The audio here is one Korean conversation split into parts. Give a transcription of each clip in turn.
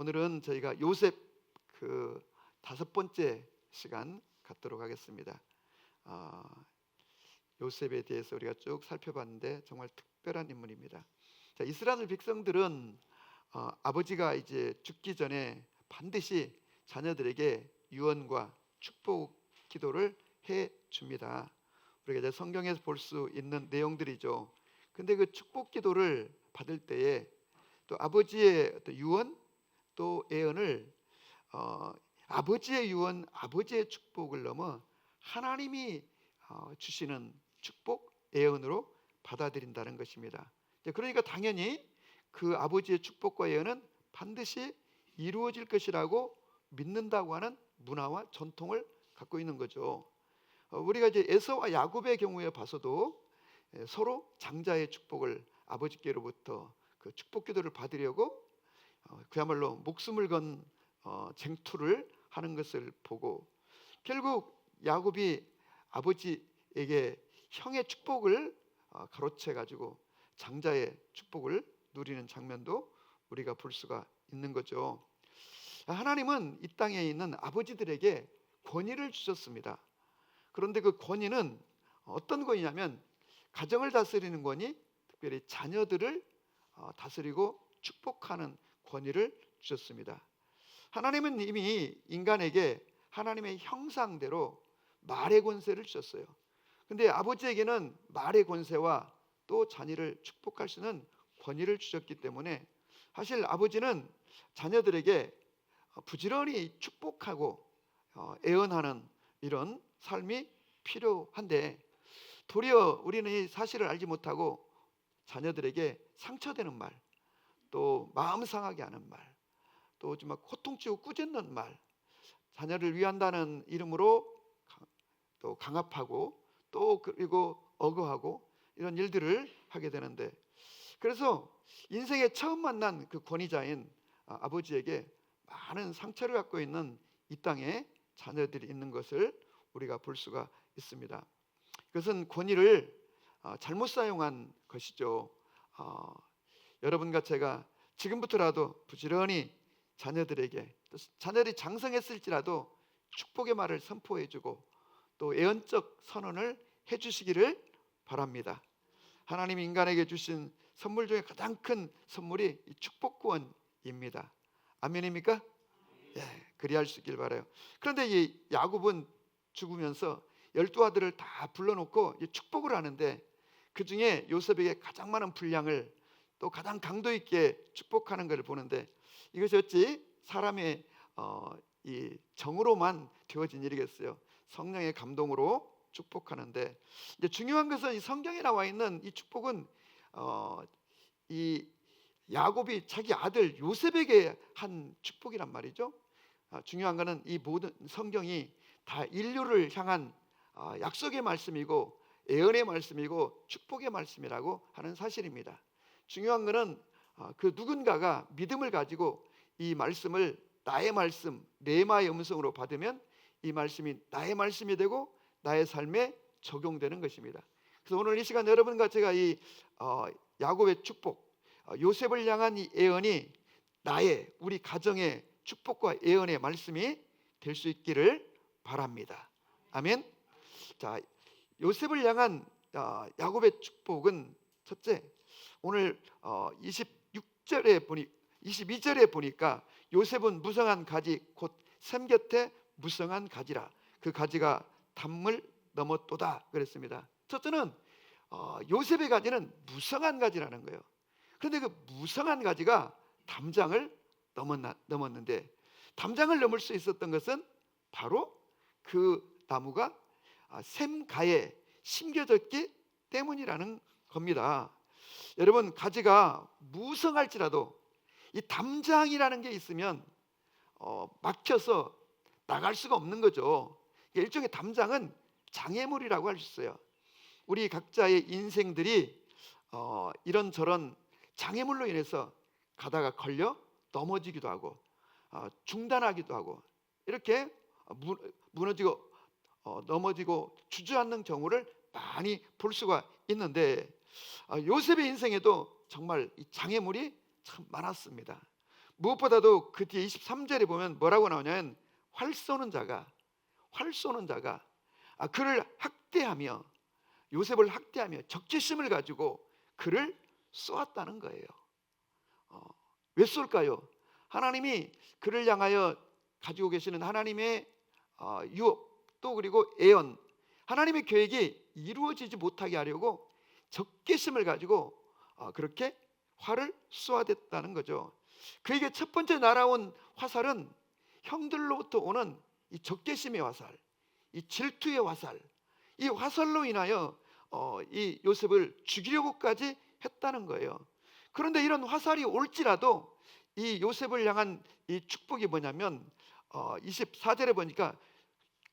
오늘은 저희가 요셉 그 5번째 시간 갖도록 하겠습니다. 요셉에 대해서 우리가 쭉 살펴봤는데 정말 특별한 인물입니다. 자, 이스라엘 백성들은 아버지가 이제 죽기 전에 반드시 자녀들에게 유언과 축복 기도를 해 줍니다. 우리가 이제 성경에서 볼 수 있는 내용들이죠. 근데 그 축복 기도를 받을 때에 또 아버지의 또 유언 또 예언을 아버지의 유언, 아버지의 축복을 넘어 하나님이 주시는 축복, 예언으로 받아들인다는 것입니다. 그러니까 당연히 그 아버지의 축복과 예언은 반드시 이루어질 것이라고 믿는다고 하는 문화와 전통을 갖고 있는 거죠. 우리가 이제 에서와 야곱의 경우에 봐서도 서로 장자의 축복을 아버지께로부터 그 축복 기도를 받으려고 그야말로 목숨을 건 쟁투를 하는 것을 보고, 결국 야곱이 아버지에게 형의 축복을 가로채 가지고 장자의 축복을 누리는 장면도 우리가 볼 수가 있는 거죠. 하나님은 이 땅에 있는 아버지들에게 권위를 주셨습니다. 그런데 그 권위는 어떤 권위냐면 가정을 다스리는 권위, 특별히 자녀들을 다스리고 축복하는 권위를 주셨습니다. 하나님은 이미 인간에게 하나님의 형상대로 말의 권세를 주셨어요. 근데 아버지에게는 말의 권세와 또 자녀를 축복할 수 있는 권위를 주셨기 때문에 사실 아버지는 자녀들에게 부지런히 축복하고 애언하는 이런 삶이 필요한데, 도리어 우리는 이 사실을 알지 못하고 자녀들에게 상처되는 말, 또 마음 상하게 하는 말, 또 정말 고통치고 꾸짖는 말, 자녀를 위한다는 이름으로 또 강압하고 또 그리고 억압하고 이런 일들을 하게 되는데, 그래서 인생에 처음 만난 그 권위자인 아버지에게 많은 상처를 갖고 있는 이 땅에 자녀들이 있는 것을 우리가 볼 수가 있습니다. 그것은 권위를 잘못 사용한 것이죠. 여러분과 제가 지금부터라도 부지런히 자녀들에게, 또 자녀들이 장성했을지라도 축복의 말을 선포해주고 또 예언적 선언을 해주시기를 바랍니다. 하나님 인간에게 주신 선물 중에 가장 큰 선물이 이 축복권입니다. 아멘입니까? 예, 그리할 수 있길 바라요. 그런데 이 야곱은 죽으면서 12아들을 다 불러놓고 축복을 하는데, 그 중에 요셉에게 가장 많은 분량을 또 가장 강도 있게 축복하는 것을 보는데, 이것이 어찌 사람의 이 정으로만 되어진 일이겠어요? 성령의 감동으로 축복하는데, 이제 중요한 것은 이 성경에 나와 있는 이 축복은 이 야곱이 자기 아들 요셉에게 한 축복이란 말이죠. 중요한 것은 이 모든 성경이 다 인류를 향한 약속의 말씀이고 예언의 말씀이고 축복의 말씀이라고 하는 사실입니다. 중요한 것은 그 누군가가 믿음을 가지고 이 말씀을 나의 말씀, 레마의 음성으로 받으면 이 말씀이 나의 말씀이 되고 나의 삶에 적용되는 것입니다. 그래서 오늘 이 시간 여러분과 제가 이 야곱의 축복, 요셉을 향한 이 예언이 나의, 우리 가정의 축복과 예언의 말씀이 될 수 있기를 바랍니다. 아멘. 자, 요셉을 향한 야곱의 축복은 첫째, 오늘 22절에 보니까 요셉은 무성한 가지 곧 샘 곁에 무성한 가지라, 그 가지가 담을 넘었도다 그랬습니다. 첫째는 요셉의 가지는 무성한 가지라는 거예요. 그런데 그 무성한 가지가 담장을 넘었는데, 담장을 넘을 수 있었던 것은 바로 그 나무가 샘가에 심겨졌기 때문이라는 겁니다. 여러분, 가지가 무성할지라도 이 담장이라는 게 있으면 막혀서 나갈 수가 없는 거죠. 일종의 담장은 장애물이라고 할 수 있어요. 우리 각자의 인생들이 이런저런 장애물로 인해서 가다가 걸려 넘어지기도 하고 중단하기도 하고 이렇게 무너지고 넘어지고 주저앉는 경우를 많이 볼 수가 있는데, 요셉의 인생에도 정말 이 장애물이 참 많았습니다. 무엇보다도 그 뒤에 23절에 보면 뭐라고 나오냐면 활 쏘는 자가 그를 학대하며, 요셉을 학대하며 적개심을 가지고 그를 쏘았다는 거예요. 왜 쏠까요? 하나님이 그를 향하여 가지고 계시는 하나님의 유업, 또 그리고 애언, 하나님의 계획이 이루어지지 못하게 하려고 적개심을 가지고 그렇게 화를 쏘아댔다는 거죠. 그에게 첫 번째 날아온 화살은 형들로부터 오는 이 적개심의 화살, 이 질투의 화살, 이 화살로 인하여 이 요셉을 죽이려고까지 했다는 거예요. 그런데 이런 화살이 올지라도 이 요셉을 향한 이 축복이 뭐냐면 24절에 보니까,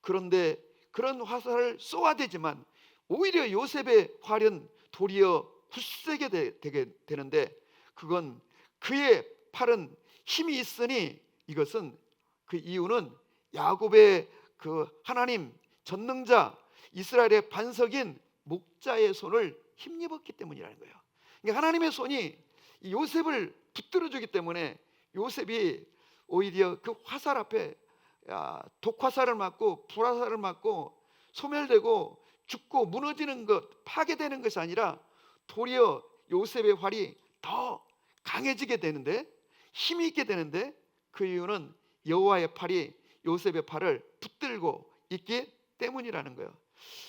그런데 그런 화살을 쏘아대지만 오히려 요셉의 활은 도리어 굳세게 되게 되는데, 그건 그의 팔은 힘이 있으니, 이것은 그 이유는 야곱의 그 하나님 전능자 이스라엘의 반석인 목자의 손을 힘입었기 때문이라는 거예요. 그러니까 하나님의 손이 요셉을 붙들어 주기 때문에 요셉이 오히려 그 화살 앞에 독화살을 맞고 불화살을 맞고 소멸되고 죽고 무너지는 것, 파괴되는 것이 아니라 도리어 요셉의 활이 더 강해지게 되는데, 힘이 있게 되는데, 그 이유는 여호와의 팔이 요셉의 팔을 붙들고 있기 때문이라는 거예요.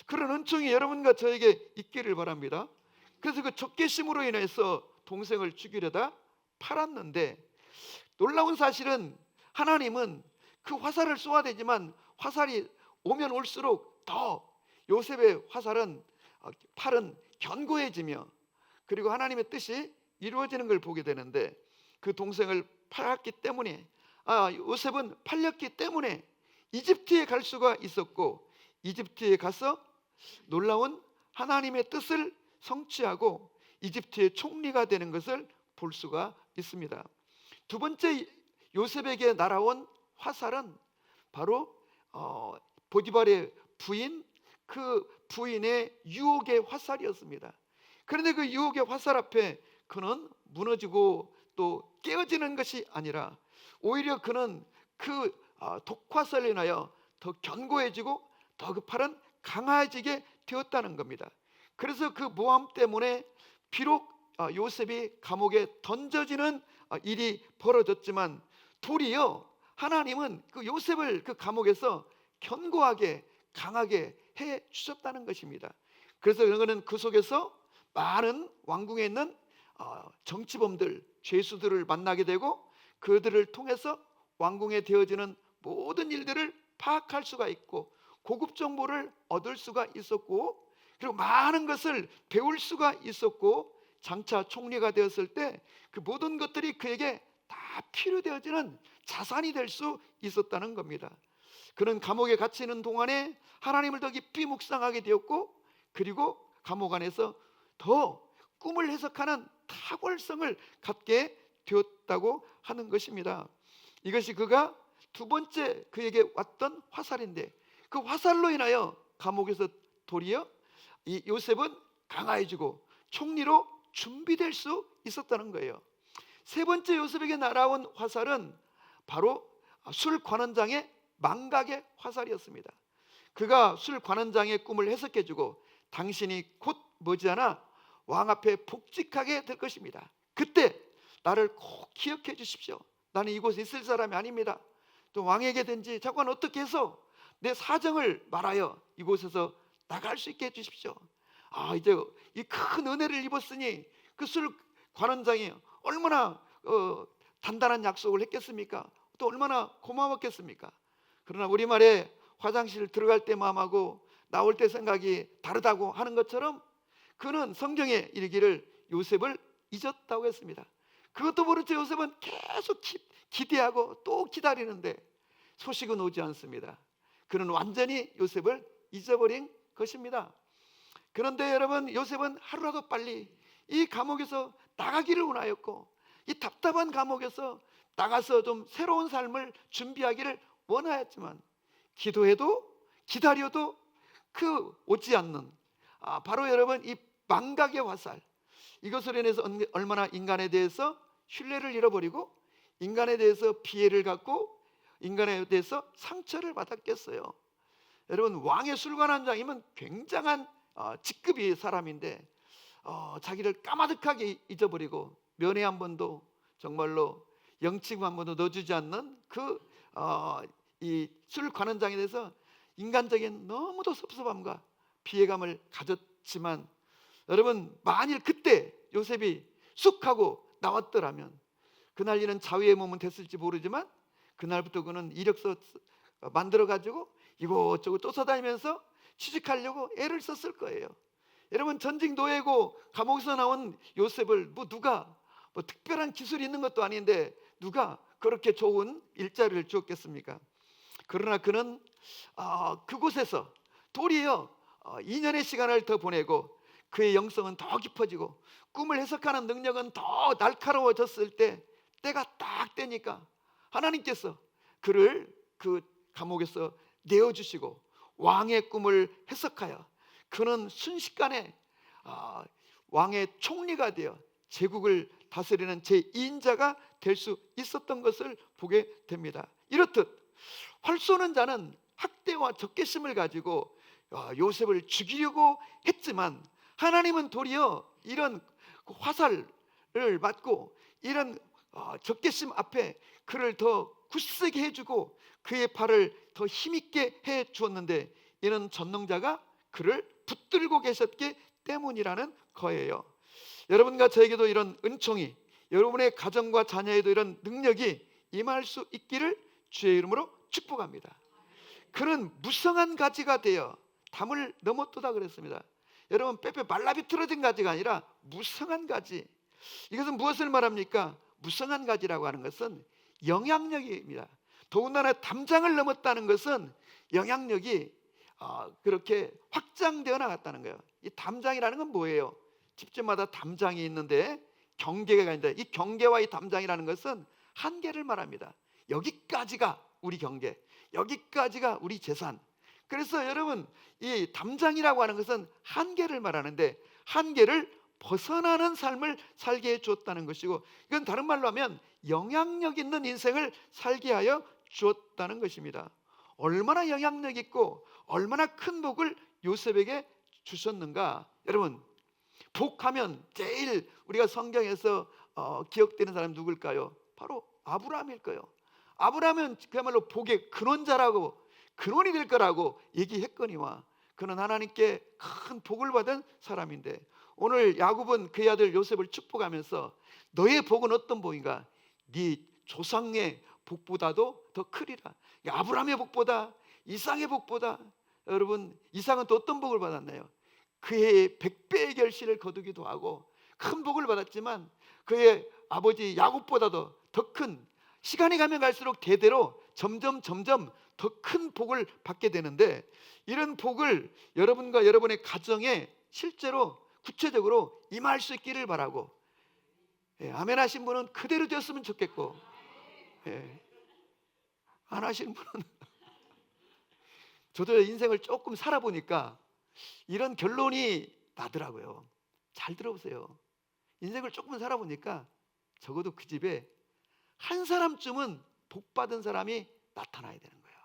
그런 은총이 여러분과 저에게 있기를 바랍니다. 그래서 그 적개심으로 인해서 동생을 죽이려다 팔았는데, 놀라운 사실은 하나님은 그 화살을 쏘아대지만 화살이 오면 올수록 더 요셉의 팔은 견고해지며, 그리고 하나님의 뜻이 이루어지는 걸 보게 되는데, 그 동생을 팔았기 때문에, 요셉은 팔렸기 때문에 이집트에 갈 수가 있었고, 이집트에 가서 놀라운 하나님의 뜻을 성취하고 이집트의 총리가 되는 것을 볼 수가 있습니다. 두 번째 요셉에게 날아온 화살은 바로 보디발의 부인, 그 부인의 유혹의 화살이었습니다. 그런데 그 유혹의 화살 앞에 그는 무너지고 또 깨어지는 것이 아니라 오히려 그는 그 독화살로 인하여 더 견고해지고 더 그 팔은 강해지게 되었다는 겁니다. 그래서 그 모함 때문에 비록 요셉이 감옥에 던져지는 일이 벌어졌지만, 도리어 하나님은 그 요셉을 그 감옥에서 견고하게 강하게 해 주셨다는 것입니다. 그래서 그는 그 속에서 많은 왕궁에 있는 정치범들, 죄수들을 만나게 되고, 그들을 통해서 왕궁에 되어지는 모든 일들을 파악할 수가 있고 고급 정보를 얻을 수가 있었고, 그리고 많은 것을 배울 수가 있었고, 장차 총리가 되었을 때 그 모든 것들이 그에게 다 필요되어지는 자산이 될 수 있었다는 겁니다. 그는 감옥에 갇혀 있는 동안에 하나님을 더 깊이 묵상하게 되었고, 그리고 감옥 안에서 더 꿈을 해석하는 탁월성을 갖게 되었다고 하는 것입니다. 이것이 그가 두 번째 그에게 왔던 화살인데, 그 화살로 인하여 감옥에서 도리어 이 요셉은 강화해지고 총리로 준비될 수 있었다는 거예요. 세 번째 요셉에게 날아온 화살은 바로 술 관원장의 망각의 화살이었습니다. 그가 술 관원장의 꿈을 해석해주고, 당신이 곧 머지않아 왕 앞에 복직하게 될 것입니다. 그때 나를 꼭 기억해 주십시오. 나는 이곳에 있을 사람이 아닙니다. 또 왕에게 든지 자관 어떻게 해서 내 사정을 말하여 이곳에서 나갈 수 있게 해주십시오. 이제 이 큰 은혜를 입었으니 그 술 관원장이 얼마나 단단한 약속을 했겠습니까? 또 얼마나 고마웠겠습니까? 그러나 우리말에 화장실 들어갈 때 마음하고 나올 때 생각이 다르다고 하는 것처럼, 그는 성경에 이르기를 요셉을 잊었다고 했습니다. 그것도 모른 채 요셉은 계속 기대하고 또 기다리는데 소식은 오지 않습니다. 그는 완전히 요셉을 잊어버린 것입니다. 그런데 여러분, 요셉은 하루라도 빨리 이 감옥에서 나가기를 원하였고, 이 답답한 감옥에서 나가서 좀 새로운 삶을 준비하기를 원하였지만, 기도해도 기다려도 그 오지 않는 바로 여러분 이 망각의 화살, 이것으로 인해서 얼마나 인간에 대해서 신뢰를 잃어버리고 인간에 대해서 피해를 갖고 인간에 대해서 상처를 받았겠어요? 여러분, 왕의 술관원장이면 굉장한 직급의 사람인데 자기를 까마득하게 잊어버리고 면회 한 번도, 정말로 영치금 한 번도 넣어주지 않는 이 술관원장에 대해서 인간적인 너무도 섭섭함과 피해감을 가졌지만, 여러분, 만일 그때 요셉이 쑥 하고 나왔더라면 그날 이는 자유의 몸은 됐을지 모르지만 그날부터 그는 이력서 만들어 가지고 이곳저곳 쫓아다니면서 취직하려고 애를 썼을 거예요. 여러분, 전직 노예고 감옥에서 나온 요셉을 누가 특별한 기술이 있는 것도 아닌데 누가 그렇게 좋은 일자리를 주었겠습니까? 그러나 그는 그곳에서 도리어 2년의 시간을 더 보내고 그의 영성은 더 깊어지고 꿈을 해석하는 능력은 더 날카로워졌을 때가 딱 되니까 하나님께서 그를 그 감옥에서 내어주시고 왕의 꿈을 해석하여 그는 순식간에 왕의 총리가 되어 제국을 다스리는 제2인자가 될 수 있었던 것을 보게 됩니다. 이렇듯 활 쏘는 자는 학대와 적개심을 가지고 요셉을 죽이려고 했지만 하나님은 도리어 이런 화살을 맞고 이런 적개심 앞에 그를 더 굳세게 해주고 그의 팔을 더 힘있게 해 주었는데, 이는 전능자가 그를 붙들고 계셨기 때문이라는 거예요. 여러분과 저에게도 이런 은총이, 여러분의 가정과 자녀에도 이런 능력이 임할 수 있기를 주의 이름으로 축복합니다. 그는 무성한 가지가 되어 담을 넘어뜨다 그랬습니다. 여러분, 빼빼 말라비틀어진 가지가 아니라 무성한 가지. 이것은 무엇을 말합니까? 무성한 가지라고 하는 것은 영향력입니다. 더군다나 담장을 넘었다는 것은 영향력이 그렇게 확장되어 나갔다는 거예요. 이 담장이라는 건 뭐예요? 집집마다 담장이 있는데 경계가 있는데, 이 경계와 이 담장이라는 것은 한계를 말합니다. 여기까지가 우리 경계, 여기까지가 우리 재산. 그래서 여러분, 이 담장이라고 하는 것은 한계를 말하는데 한계를 벗어나는 삶을 살게 해주었다는 것이고, 이건 다른 말로 하면 영향력 있는 인생을 살게 하여 주었다는 것입니다. 얼마나 영향력 있고 얼마나 큰 복을 요셉에게 주셨는가. 여러분, 복하면 제일 우리가 성경에서 기억되는 사람이 누굴까요? 바로 아브라함일 거예요. 아브라함은 그야말로 복의 근원자라고, 근원이 될 거라고 얘기했거니와 그는 하나님께 큰 복을 받은 사람인데, 오늘 야곱은 그의 아들 요셉을 축복하면서 너의 복은 어떤 복인가? 네 조상의 복보다도 더 크리라. 아브라함의 복보다, 이삭의 복보다. 여러분, 이삭은 또 어떤 복을 받았나요? 그의 100배의 결실을 거두기도 하고 큰 복을 받았지만 그의 아버지 야곱보다도 더 큰, 시간이 가면 갈수록 대대로 점점 더 큰 복을 받게 되는데, 이런 복을 여러분과 여러분의 가정에 실제로 구체적으로 임할 수 있기를 바라고, 아멘 하신 분은 그대로 되었으면 좋겠고, 안 하신 분은 저도 인생을 조금 살아보니까 이런 결론이 나더라고요. 잘 들어보세요. 인생을 조금 살아보니까 적어도 그 집에 한 사람쯤은 복 받은 사람이 나타나야 되는 거예요.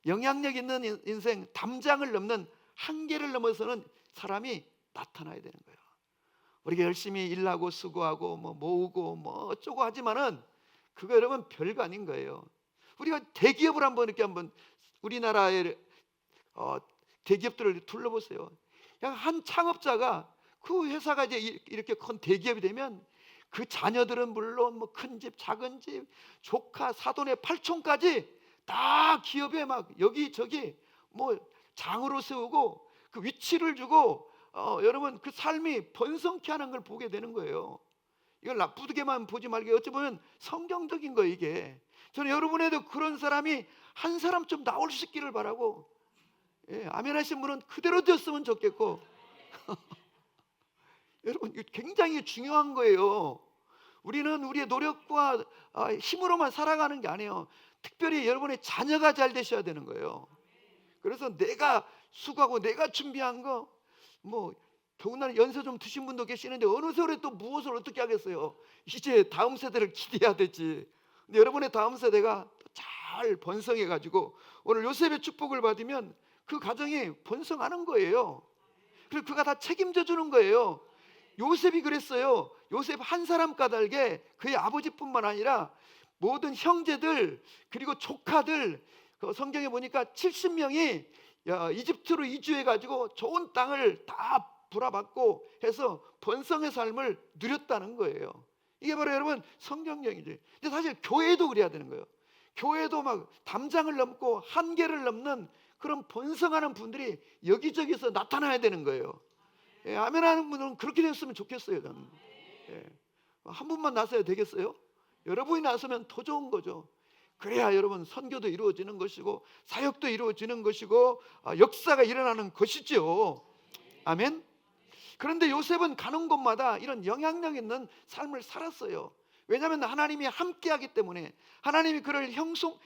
영향력 있는 인생, 담장을 넘는 한계를 넘어서는 사람이 나타나야 되는 거예요. 우리가 열심히 일하고 수고하고 모으고 어쩌고 하지만은 그거 여러분 별거 아닌 거예요. 우리가 대기업을 한번 우리나라의 대기업들을 둘러보세요. 그냥 한 창업자가 그 회사가 이제 이렇게 큰 대기업이 되면 그 자녀들은 물론 큰 집, 작은 집, 조카, 사돈의 팔촌까지 다 기업에 막 여기저기 장으로 세우고 그 위치를 주고 여러분 그 삶이 번성케 하는 걸 보게 되는 거예요. 이걸 나쁘게만 보지 말고 어찌 보면 성경적인 거예요, 이게. 저는 여러분에도 그런 사람이 한 사람쯤 나올 수 있기를 바라고, 아멘 하신 분은 그대로 되었으면 좋겠고 여러분, 이거 굉장히 중요한 거예요. 우리는 우리의 노력과 힘으로만 살아가는 게 아니에요. 특별히 여러분의 자녀가 잘 되셔야 되는 거예요. 그래서 내가 수고하고 내가 준비한 거, 더군다나 연세 좀 드신 분도 계시는데 어느 세월에 또 무엇을 어떻게 하겠어요. 이제 다음 세대를 기대해야 되지. 근데 여러분의 다음 세대가 잘 번성해 가지고 오늘 요셉의 축복을 받으면 그 가정이 번성하는 거예요. 그리고 그가 다 책임져 주는 거예요. 요셉이 그랬어요. 요셉 한 사람 까닭에 그의 아버지뿐만 아니라 모든 형제들 그리고 조카들, 그 성경에 보니까 70명이 이집트로 이주해 가지고 좋은 땅을 다 불화받고 해서 번성의 삶을 누렸다는 거예요. 이게 바로 여러분 성경령이지. 근데 사실 교회도 그래야 되는 거예요. 교회도 막 담장을 넘고 한계를 넘는 그런 번성하는 분들이 여기저기서 나타나야 되는 거예요. 예, 아멘 하는 분은 그렇게 됐으면 좋겠어요. 저는. 예, 한 분만 나서야 되겠어요? 여러분이 나서면 더 좋은 거죠. 그래야 여러분 선교도 이루어지는 것이고 사역도 이루어지는 것이고 역사가 일어나는 것이죠. 아멘. 그런데 요셉은 가는 곳마다 이런 영향력 있는 삶을 살았어요. 왜냐하면 하나님이 함께하기 때문에, 하나님이 그를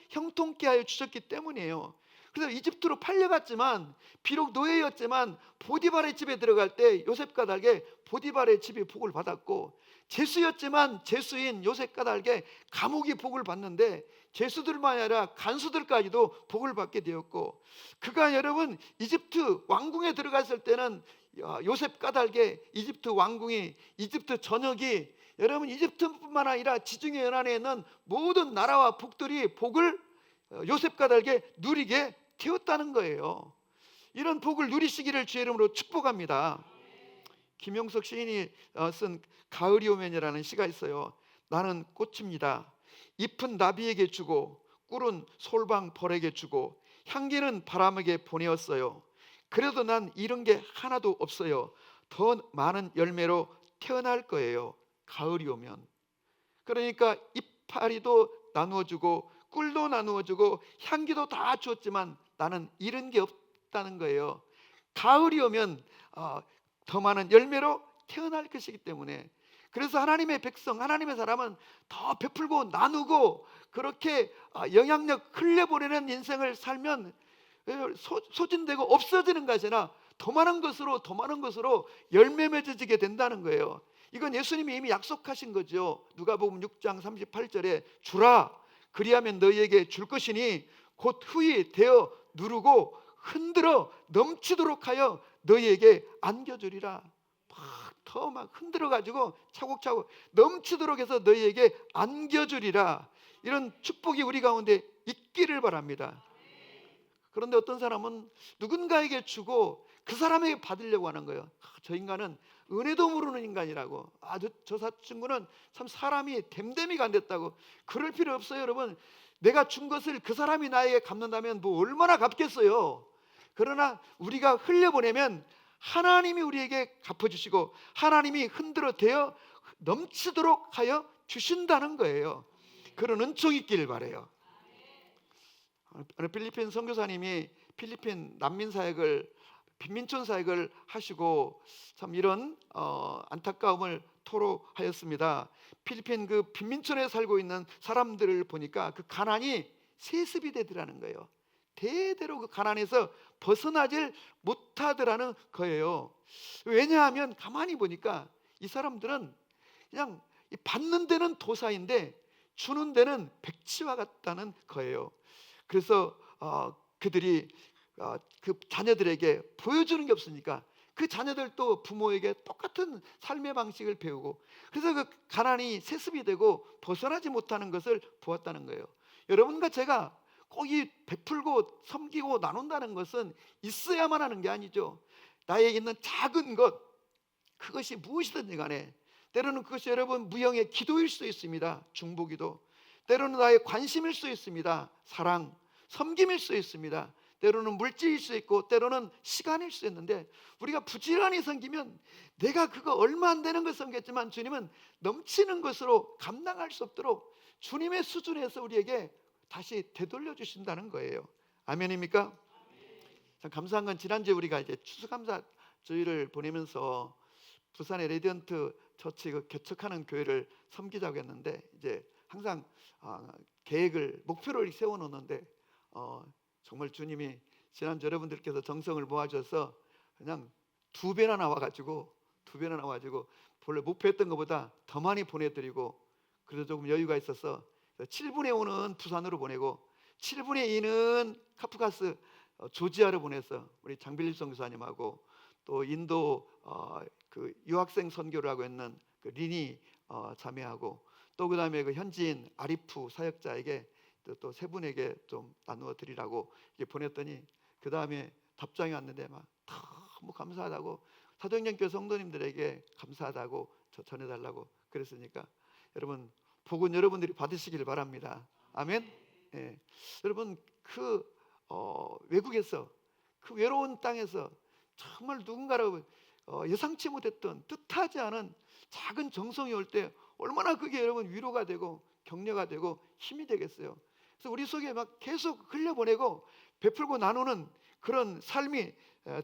형통케 하여 주셨기 때문이에요. 그래서 이집트로 팔려갔지만, 비록 노예였지만 보디발의 집에 들어갈 때 요셉 까닭에 보디발의 집이 복을 받았고, 죄수였지만 죄수인 요셉 까닭에 감옥이 복을 받는데, 죄수들만 아니라 간수들까지도 복을 받게 되었고, 그가 여러분 이집트 왕궁에 들어갔을 때는 요셉 까닭에 이집트 왕궁이, 이집트 전역이, 여러분 이집트뿐만 아니라 지중해 연안에 있는 모든 나라와 북들이 복을 요셉 까닭에 누리게 되었다는 거예요. 이런 복을 누리시기를 주의 이름으로 축복합니다. 김용석 시인이 쓴 가을이 오면이라는 시가 있어요. 나는 꽃입니다. 잎은 나비에게 주고 꿀은 솔방 벌에게 주고 향기는 바람에게 보내었어요. 그래도 난 잃은 게 하나도 없어요. 더 많은 열매로 태어날 거예요. 가을이 오면. 그러니까 이파리도 나누어주고 꿀도 나누어주고 향기도 다 주었지만 나는 잃은 게 없다는 거예요. 가을이 오면 더 많은 열매로 태어날 것이기 때문에. 그래서 하나님의 백성, 하나님의 사람은 더 베풀고 나누고 그렇게 영향력 흘려보내는 인생을 살면 소진되고 없어지는 것이 아니라 더 많은 것으로 더 많은 것으로 열매 맺어지게 된다는 거예요. 이건 예수님이 이미 약속하신 거죠. 누가복음 6장 38절에 주라 그리하면 너희에게 줄 것이니 곧 후히 되어 누르고 흔들어 넘치도록 하여 너희에게 안겨주리라. 막 흔들어 가지고 차곡차곡 넘치도록 해서 너희에게 안겨주리라. 이런 축복이 우리 가운데 있기를 바랍니다. 그런데 어떤 사람은 누군가에게 주고 그 사람에게 받으려고 하는 거예요. 저 인간은 은혜도 모르는 인간이라고. 저 친구는 참 사람이 됨됨이가 안 됐다고. 그럴 필요 없어요. 여러분, 내가 준 것을 그 사람이 나에게 갚는다면 뭐 얼마나 갚겠어요. 그러나 우리가 흘려보내면 하나님이 우리에게 갚아주시고 하나님이 흔들어 대어 넘치도록 하여 주신다는 거예요. 그런 은총이 있기를 바라요. 어느 필리핀 선교사님이 필리핀 난민 사역을, 빈민촌 사역을 하시고 참 이런 안타까움을 토로하였습니다. 필리핀 그 빈민촌에 살고 있는 사람들을 보니까 그 가난이 세습이 되더라는 거예요. 대대로 그 가난에서 벗어나질 못하더라는 거예요. 왜냐하면 가만히 보니까 이 사람들은 그냥 받는 데는 도사인데 주는 데는 백치와 같다는 거예요. 그래서 그들이 그 자녀들에게 보여주는 게 없으니까 그 자녀들도 부모에게 똑같은 삶의 방식을 배우고, 그래서 그 가난이 세습이 되고 벗어나지 못하는 것을 보았다는 거예요. 여러분과 제가 꼭 이 베풀고 섬기고 나눈다는 것은 있어야만 하는 게 아니죠. 나에게 있는 작은 것, 그것이 무엇이든지 간에 때로는 그것이 여러분 무형의 기도일 수 있습니다. 중보기도. 때로는 나의 관심일 수 있습니다. 사랑, 섬김일 수 있습니다. 때로는 물질일 수 있고 때로는 시간일 수 있는데, 우리가 부지런히 섬기면 내가 그거 얼마 안 되는 걸 섬겼지만 주님은 넘치는 것으로 감당할 수 없도록 주님의 수준에서 우리에게 다시 되돌려 주신다는 거예요. 아멘입니까? 참 감사한 건 지난주에 우리가 이제 추수감사 주일을 보내면서 부산의 레디언트 처치 그 개척하는 교회를 섬기자고 했는데, 이제 항상 계획을 목표를 세워놓는데 정말 주님이 지난주 여러분들께서 정성을 모아줘서 그냥 두 배나 나와가지고 본래 목표했던 것보다 더 많이 보내드리고, 그래서 조금 여유가 있어서 7분의 5는 부산으로 보내고 7분의 2는 카프카스 조지아로 보내서 우리 장빌립 선교사님하고 또 인도 그 유학생 선교를 하고 있는 그 리니 자매하고 또 그다음에 그 현지인 아리프 사역자에게 또 세 분에게 좀 나누어 드리라고 이렇게 보냈더니 그 다음에 답장이 왔는데 막 너무 감사하다고 사도행전교회 성도님들에게 감사하다고 전해달라고 그랬으니까 여러분 복은 여러분들이 받으시길 바랍니다. 아멘. 예. 여러분 그 외국에서 그 외로운 땅에서 정말 누군가로 예상치 못했던 뜻하지 않은 작은 정성이 올 때 얼마나 그게 여러분 위로가 되고 격려가 되고 힘이 되겠어요. 그래서 우리 속에 막 계속 흘려보내고 베풀고 나누는 그런 삶이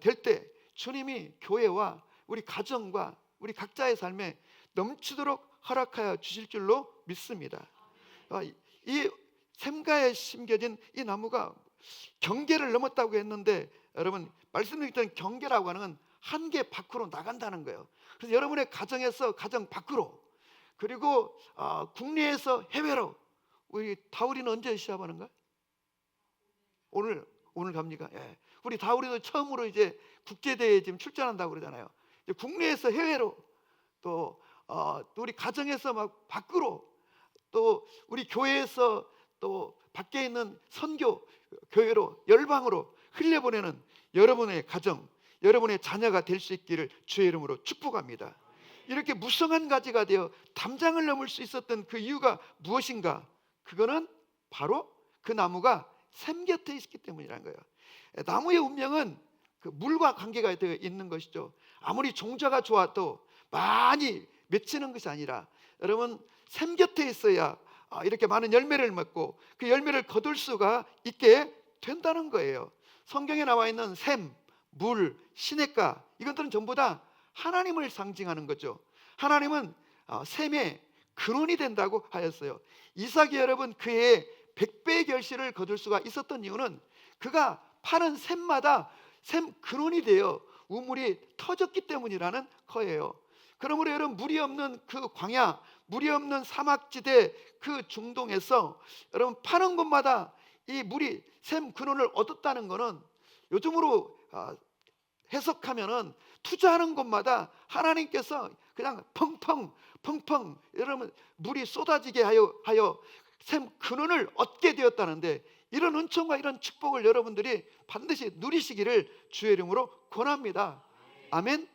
될 때 주님이 교회와 우리 가정과 우리 각자의 삶에 넘치도록 허락하여 주실 줄로 믿습니다. 이 샘가에 심겨진 이 나무가 경계를 넘었다고 했는데 여러분 말씀드렸던 경계라고 하는 건 한계 밖으로 나간다는 거예요. 그래서 여러분의 가정에서 가정 밖으로 그리고 국내에서 해외로 우리 다우리는 언제 시합하는가? 오늘 갑니까? 예. 우리 다우리도 처음으로 이제 국제대회에 지금 출전한다고 그러잖아요. 이제 국내에서 해외로 또 우리 가정에서 막 밖으로 또 우리 교회에서 또 밖에 있는 선교 교회로 열방으로 흘려보내는 여러분의 가정, 여러분의 자녀가 될 수 있기를 주의 이름으로 축복합니다. 이렇게 무성한 가지가 되어 담장을 넘을 수 있었던 그 이유가 무엇인가? 그거는 바로 그 나무가 샘 곁에 있기 때문이라는 거예요. 나무의 운명은 그 물과 관계가 되어 있는 것이죠. 아무리 종자가 좋아도 많이 맺히는 것이 아니라 여러분 샘 곁에 있어야 이렇게 많은 열매를 맺고 그 열매를 거둘 수가 있게 된다는 거예요. 성경에 나와 있는 샘, 물, 시냇가 이것들은 전부 다 하나님을 상징하는 거죠. 하나님은 샘의 근원이 된다고 하였어요. 이삭이 여러분 그의 100배의 결실을 거둘 수가 있었던 이유는 그가 파는 샘마다 샘 근원이 되어 우물이 터졌기 때문이라는 거예요. 그러므로 여러분 물이 없는 그 광야, 물이 없는 사막지대 그 중동에서 여러분 파는 곳마다 이 물이 샘 근원을 얻었다는 것은 요즘으로 해석하면은 투자하는 곳마다 하나님께서 그냥 펑펑 여러분 물이 쏟아지게 하여 샘 근원을 얻게 되었다는데 이런 은총과 이런 축복을 여러분들이 반드시 누리시기를 주의 이름으로 권합니다. 아멘.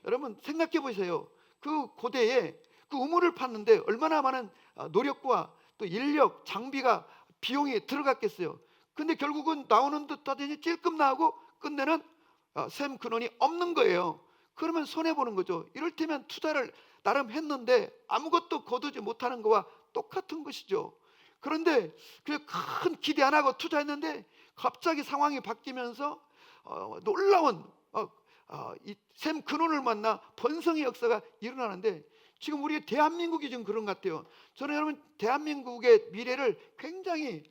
여러분 생각해 보세요. 그 고대에 그 우물을 팠는데 얼마나 많은 노력과 또 인력, 장비가 비용이 들어갔겠어요. 근데 결국은 나오는 듯 하더니 찔끔 나오고 끝내는 샘 근원이 없는 거예요. 그러면 손해보는 거죠. 이를테면 투자를 나름 했는데 아무것도 거두지 못하는 것과 똑같은 것이죠. 그런데 큰 기대 안 하고 투자했는데 갑자기 상황이 바뀌면서 놀라운 이 샘 근원을 만나 번성의 역사가 일어나는데 지금 우리 대한민국이 지금 그런 것 같아요. 저는 여러분 대한민국의 미래를 굉장히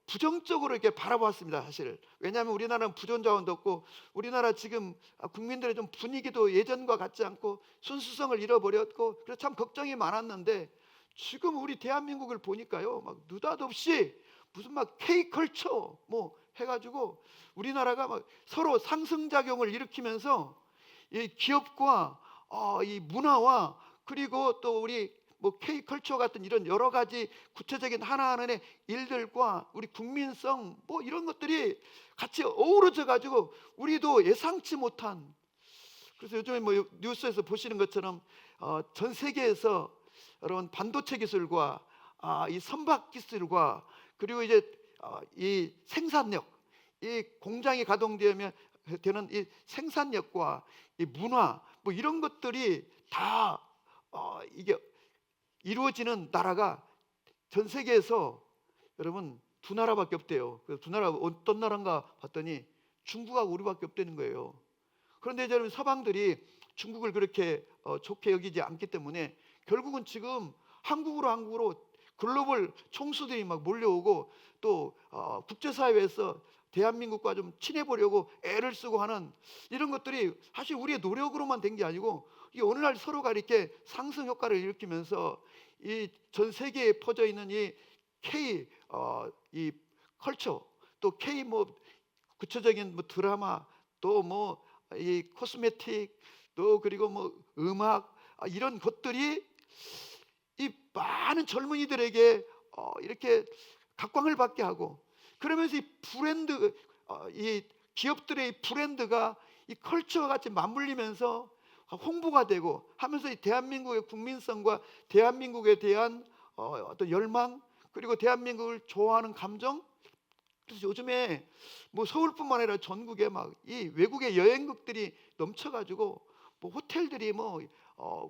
부정적으로 이렇게 바라보았습니다. 사실 왜냐하면 우리나라는 부존자원도 없고 우리나라 지금 국민들의 좀 분위기도 예전과 같지 않고 순수성을 잃어버렸고 그래서 참 걱정이 많았는데 지금 우리 대한민국을 보니까요 막 느닷없이 무슨 막 K컬처 뭐 해가지고 우리나라가 막 서로 상승작용을 일으키면서 이 기업과 이 문화와 그리고 또 우리 뭐 K컬처 같은 이런 여러 가지 구체적인 하나하나의 일들과 우리 국민성 뭐 이런 것들이 같이 어우러져 가지고 우리도 예상치 못한 그래서 요즘에 뭐 뉴스에서 보시는 것처럼 전 세계에서 여러분 반도체 기술과 이 선박 기술과 그리고 이제 이 생산력 이 공장이 가동되면 되는 이 생산력과 이 문화 뭐 이런 것들이 다 이게 이루어지는 나라가 전 세계에서 여러분 두 나라밖에 없대요. 그래서 두 나라가 어떤 나라인가 봤더니 중국하고 우리밖에 없다는 거예요. 그런데 이제 서방들이 중국을 그렇게 좋게 여기지 않기 때문에 결국은 지금 한국으로 글로벌 총수들이 막 몰려오고 또 국제사회에서 대한민국과 좀 친해보려고 애를 쓰고 하는 이런 것들이 사실 우리의 노력으로만 된 게 아니고 이게 오늘날 서로가 이렇게 상승 효과를 일으키면서 이 전 세계에 퍼져 있는 이 K 이 컬처, 또 K 뭐 구체적인 뭐 드라마, 또 뭐 이 코스메틱, 또 그리고 뭐 음악, 이런 것들이 이 많은 젊은이들에게 이렇게 각광을 받게 하고, 그러면서 이 브랜드, 이 기업들의 이 브랜드가 이 컬처와 같이 맞물리면서 홍보가 되고 하면서 이 대한민국의 국민성과 대한민국에 대한 어떤 열망, 그리고 대한민국을 좋아하는 감정. 그래서 요즘에 뭐 서울뿐만 아니라 전국에 막 이 외국의 여행객들이 넘쳐가지고 뭐 호텔들이 뭐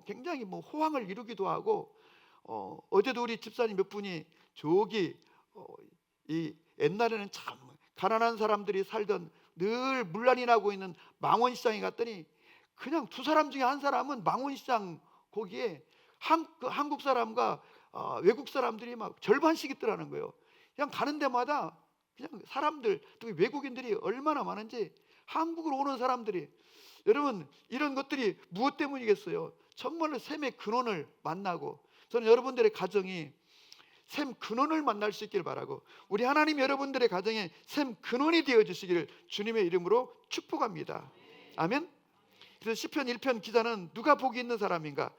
굉장히 뭐 호황을 이루기도 하고, 어제도 우리 집사님 몇 분이 저기 이 옛날에는 참 가난한 사람들이 살던 늘 문란이 나고 있는 망원시장에 갔더니 그냥 두 사람 중에 한 사람은 망원시장 거기에 한국 사람과 외국 사람들이 막 절반씩 있더라는 거예요. 그냥 가는 데마다 그냥 사람들, 특히 외국인들이 얼마나 많은지, 한국으로 오는 사람들이. 여러분, 이런 것들이 무엇 때문이겠어요? 정말로 샘의 근원을 만나고, 저는 여러분들의 가정이 샘 근원을 만날 수 있기를 바라고, 우리 하나님 여러분들의 가정에 샘 근원이 되어 주시기를 주님의 이름으로 축복합니다. 아멘. 그래서 시편 1편 기자는 누가 복이 있는 사람인가?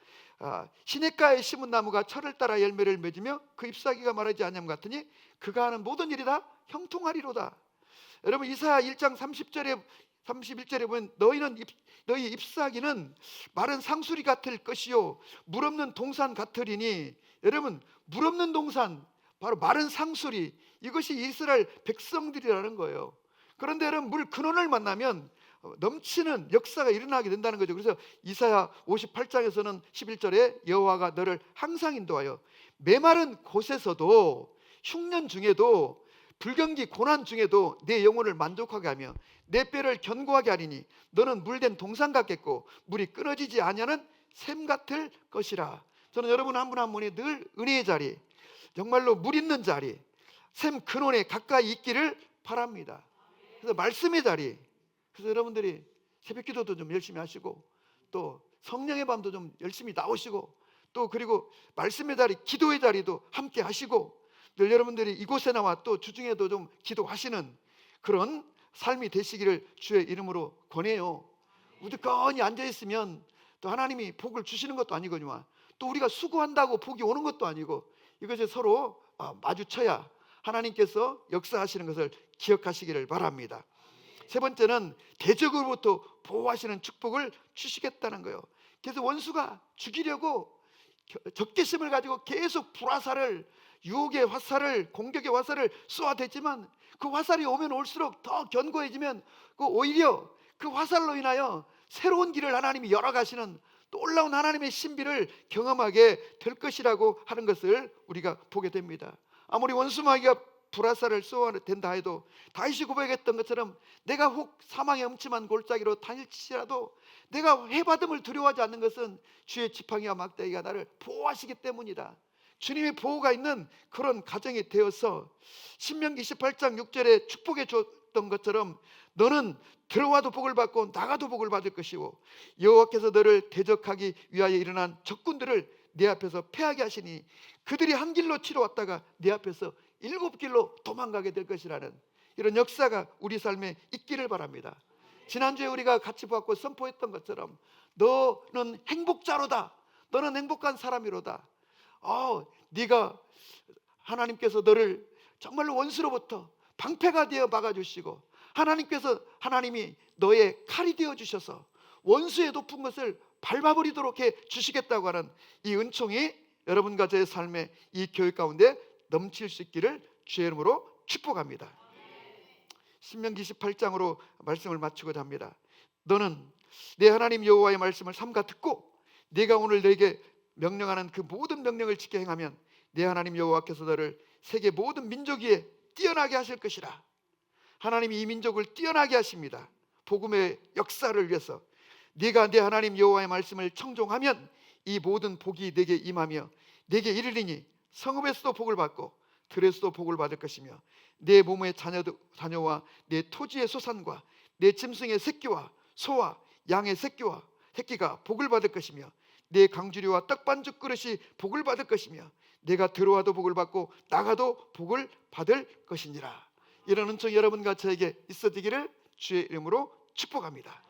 시냇가에 심은 나무가 철을 따라 열매를 맺으며 그 잎사귀가 마르지 않음 같으니 그가 하는 모든 일이 다 형통하리로다. 여러분, 이사야 1장 30절에 31절에 보면 너희 잎사귀는 마른 상수리 같을 것이요 물 없는 동산 같으리니, 여러분, 물 없는 동산, 바로 마른 상수리, 이것이 이스라엘 백성들이라는 거예요. 그런데 여러분, 물 근원을 만나면 넘치는 역사가 일어나게 된다는 거죠. 그래서 이사야 58장에서는 11절에 여호와가 너를 항상 인도하여 메마른 곳에서도, 흉년 중에도, 불경기 고난 중에도 내 영혼을 만족하게 하며 내 뼈를 견고하게 하리니 너는 물된 동산 같겠고 물이 끊어지지 아니하는 샘 같을 것이라. 저는 여러분 한 분 한 분이 늘 은혜의 자리, 정말로 물 있는 자리, 샘 근원에 가까이 있기를 바랍니다. 그래서 말씀의 자리, 그래서 여러분들이 새벽기도도 좀 열심히 하시고, 또 성령의 밤도 좀 열심히 나오시고, 또 그리고 말씀의 자리, 기도의 자리도 함께 하시고, 늘 여러분들이 이곳에 나와 또 주중에도 좀 기도하시는 그런 삶이 되시기를 주의 이름으로 권해요. 우두커니 앉아있으면 또 하나님이 복을 주시는 것도 아니거니와, 또 우리가 수고한다고 복이 오는 것도 아니고, 이것을 서로 마주쳐야 하나님께서 역사하시는 것을 기억하시기를 바랍니다. 세 번째는 대적으로부터 보호하시는 축복을 주시겠다는 거예요. 그래서 원수가 죽이려고 적개심을 가지고 계속 불화살을, 유혹의 화살을, 공격의 화살을 쏘아댔지만 그 화살이 오면 올수록 더 견고해지면 오히려 그 화살로 인하여 새로운 길을 하나님이 열어가시는, 또 올라온 하나님의 신비를 경험하게 될 것이라고 하는 것을 우리가 보게 됩니다. 아무리 원수마귀가 불화살을 쏘아댄다 해도 다윗이 고백했던 것처럼 내가 혹 사망의 음침한 골짜기로 다닐지라도 내가 해받음을 두려워하지 않는 것은 주의 지팡이와 막대기가 나를 보호하시기 때문이다. 주님의 보호가 있는 그런 가정이 되어서 신명기 28장 6절에 축복해 줬던 것처럼 너는 들어와도 복을 받고 나가도 복을 받을 것이고 여호와께서 너를 대적하기 위하여 일어난 적군들을 내 앞에서 패하게 하시니 그들이 한 길로 치러 왔다가 내 앞에서 7길로 도망가게 될 것이라는 이런 역사가 우리 삶에 있기를 바랍니다. 지난주에 우리가 같이 보았고 선포했던 것처럼 너는 행복자로다, 너는 행복한 사람이로다. 네가 하나님께서 너를 정말로 원수로부터 방패가 되어 막아주시고, 하나님이 너의 칼이 되어 주셔서 원수의 높은 것을 밟아버리도록 해 주시겠다고 하는 이 은총이 여러분과 저의 삶의 이 교육 가운데 넘칠 수 있기를 주의 이름으로 축복합니다. 신명기 18장으로 말씀을 마치고자 합니다. 너는 내 하나님 여호와의 말씀을 삼가 듣고 네가 오늘 내게 명령하는 그 모든 명령을 지켜 행하면 내 하나님 여호와께서 너를 세계 모든 민족 위에 뛰어나게 하실 것이라. 하나님이 이 민족을 뛰어나게 하십니다. 복음의 역사를 위해서 네가 내 하나님 여호와의 말씀을 청종하면 이 모든 복이 내게 임하며 내게 이르리니 성읍에서도 복을 받고 들에서도 복을 받을 것이며 내 몸의 자녀와 내 토지의 소산과 내 짐승의 새끼와 소와 양의 새끼가 복을 받을 것이며 내 강주리와 떡반죽 그릇이 복을 받을 것이며 내가 들어와도 복을 받고 나가도 복을 받을 것이니라. 이런 은총 여러분과 저에게 있어지기를 주의 이름으로 축복합니다.